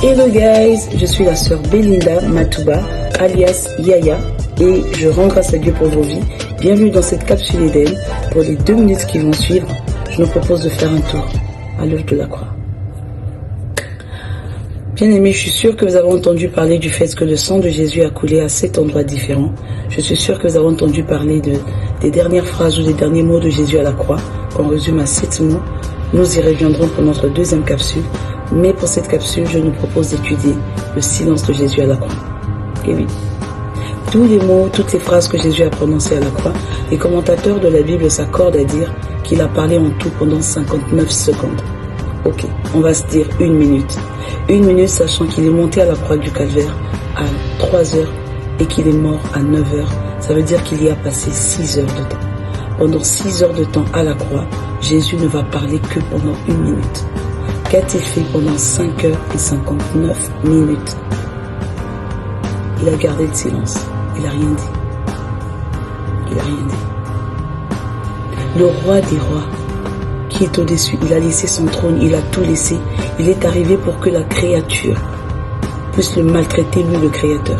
Hello guys, je suis la sœur Belinda Matouba, alias Yaya, et je rends grâce à Dieu pour vos vies. Bienvenue dans cette capsule Eden. Pour les 2 minutes qui vont suivre, je nous propose de faire un tour à l'œuvre de la croix. Bien aimés, je suis sûr que vous avez entendu parler du fait que le sang de Jésus a coulé à 7 endroits différents. Je suis sûr que vous avez entendu parler des dernières phrases ou des derniers mots de Jésus à la croix, qu'on résume à 7 mots. Nous y reviendrons pour notre 2e capsule. Mais pour cette capsule, je nous propose d'étudier le silence de Jésus à la croix. Et oui, tous les mots, toutes les phrases que Jésus a prononcées à la croix, les commentateurs de la Bible s'accordent à dire qu'il a parlé en tout pendant 59 secondes. Ok, on va se dire 1 minute. 1 minute sachant qu'il est monté à la croix du Calvaire à 3 heures et qu'il est mort à 9 heures. Ça veut dire qu'il y a passé 6 heures de temps. Pendant 6 heures de temps à la croix, Jésus ne va parler que pendant 1 minute. Qu'a-t-il fait pendant 5 heures et 59 minutes? Il a gardé le silence. Il n'a rien dit. Il n'a rien dit. Le roi des rois, qui est au-dessus, il a laissé son trône, il a tout laissé. Il est arrivé pour que la créature puisse le maltraiter, lui le créateur.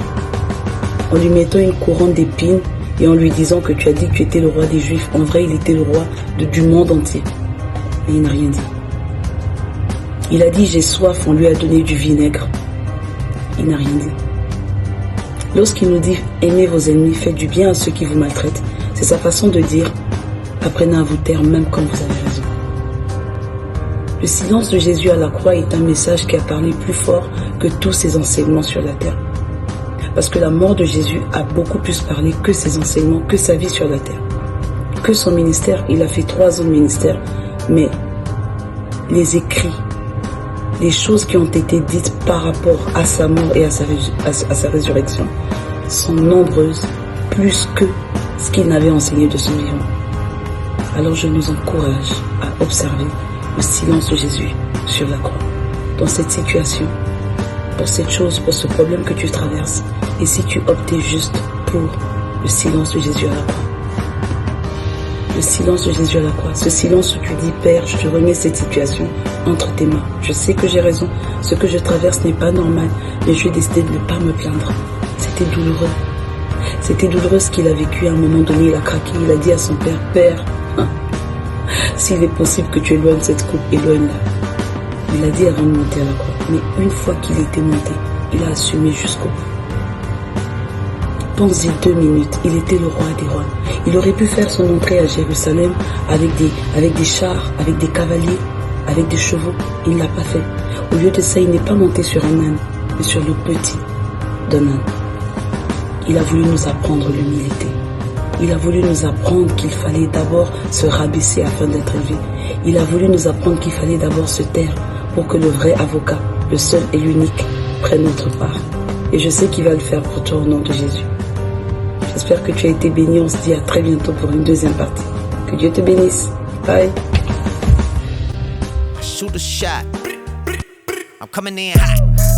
En lui mettant une couronne d'épines et en lui disant que tu as dit que tu étais le roi des Juifs. En vrai, il était le roi du monde entier. Et il n'a rien dit. Il a dit j'ai soif, on lui a donné du vinaigre. Il n'a rien dit. Lorsqu'il nous dit aimez vos ennemis, faites du bien à ceux qui vous maltraitent, c'est sa façon de dire apprenez à vous taire même quand vous avez raison. Le silence de Jésus à la croix est un message qui a parlé plus fort que tous ses enseignements sur la terre. Parce que la mort de Jésus a beaucoup plus parlé que ses enseignements, que sa vie sur la terre. Que son ministère, il a fait 3 ans de ministère, mais les écrits, les choses qui ont été dites par rapport à sa mort et à sa résurrection sont nombreuses, plus que ce qu'il n'avait enseigné de son vivant. Alors je nous encourage à observer le silence de Jésus sur la croix, dans cette situation, pour cette chose, pour ce problème que tu traverses, et si tu optais juste pour le silence de Jésus à la croix. Le silence de Jésus à la croix, ce silence où tu dis Père, je te remets cette situation entre tes mains. Je sais que j'ai raison, ce que je traverse n'est pas normal, mais je vais décider de ne pas me plaindre. C'était douloureux. C'était douloureux ce qu'il a vécu à un moment donné, il a craqué, il a dit à son père, Père, s'il est possible que tu éloignes cette coupe, éloigne-la. Il a dit avant de monter à la croix, mais une fois qu'il était monté, il a assumé jusqu'au bout. Pense-y 2 minutes, il était le roi des rois. Il aurait pu faire son entrée à Jérusalem avec des chars, avec des cavaliers, avec des chevaux. Il ne l'a pas fait. Au lieu de ça, il n'est pas monté sur un âne, mais sur le petit d'un âne. Il a voulu nous apprendre l'humilité. Il a voulu nous apprendre qu'il fallait d'abord se rabaisser afin d'être élevé. Il a voulu nous apprendre qu'il fallait d'abord se taire pour que le vrai avocat, le seul et l'unique, prenne notre part. Et je sais qu'il va le faire pour toi au nom de Jésus. J'espère que tu as été béni. On se dit à très bientôt pour une 2e partie. Que Dieu te bénisse. Bye. Shoot a shot. I'm coming in hot.